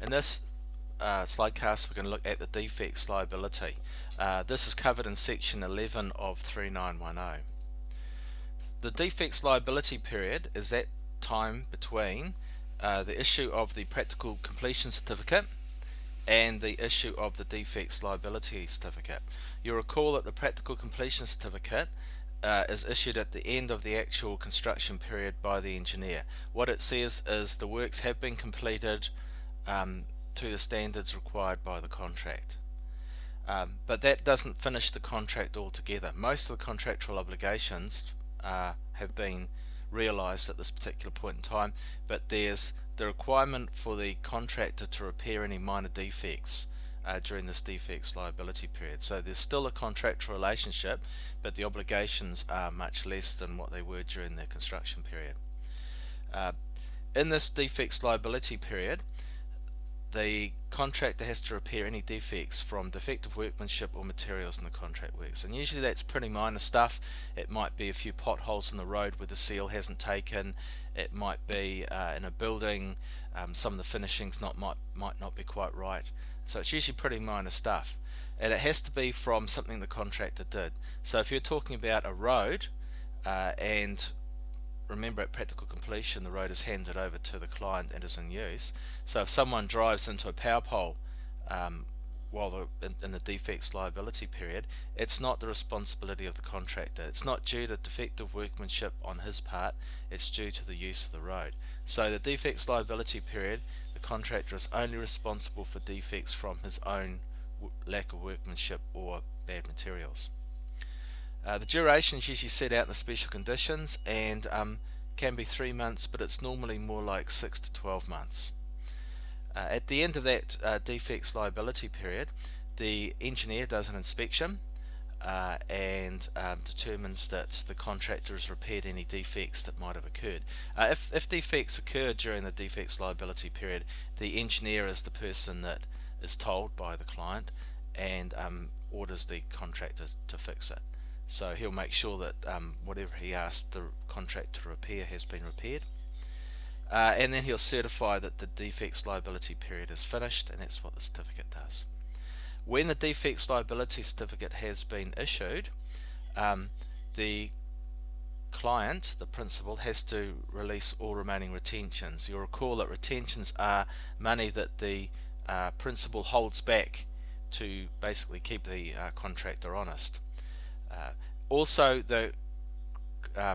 In this slidecast, we're going to look at the defects liability. This is covered in section 11 of 3910. The defects liability period is that time between the issue of the practical completion certificate and the issue of the defects liability certificate. You'll recall that the practical completion certificate is issued at the end of the actual construction period by the engineer. What it says is the works have been completed to the standards required by the contract. But that doesn't finish the contract altogether. Most of the contractual obligations have been realised at this particular point in time, but there's the requirement for the contractor to repair any minor defects during this defects liability period. So there's still a contractual relationship, but the obligations are much less than what they were during the construction period. In this defects liability period, the contractor has to repair any defects from defective workmanship or materials in the contract works, and usually that's pretty minor stuff. It might be a few potholes in the road where the seal hasn't taken. It might be in a building, some of the finishings might not be quite right. So it's usually pretty minor stuff, and it has to be from something the contractor did. So if you're talking about a road, and remember at practical completion the road is handed over to the client and is in use. So if someone drives into a power pole while in the defects liability period, it's not the responsibility of the contractor. It's not due to defective workmanship on his part, it's due to the use of the road. So the defects liability period, the contractor is only responsible for defects from his own lack of workmanship or bad materials. The duration is usually set out in the special conditions and can be 3 months, but it's normally more like 6 to 12 months. At the end of that defects liability period, the engineer does an inspection and determines that the contractor has repaired any defects that might have occurred. If defects occur during the defects liability period, the engineer is the person that is told by the client and orders the contractor to fix it. So he'll make sure that whatever he asked the contractor to repair has been repaired, and then he'll certify that the defects liability period is finished, and that's what the certificate does. When the defects liability certificate has been issued, the client, the principal, has to release all remaining retentions. You'll recall that retentions are money that the principal holds back to basically keep the contractor honest. Also, the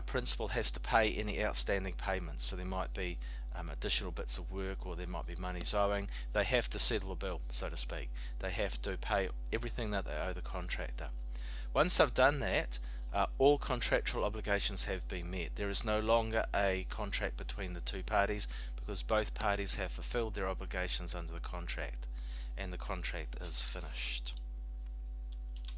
principal has to pay any outstanding payments, so there might be additional bits of work, or there might be monies owing. They have to settle a bill, so to speak. They have to pay everything that they owe the contractor. Once they've done that, all contractual obligations have been met. There is no longer a contract between the two parties, because both parties have fulfilled their obligations under the contract, and the contract is finished.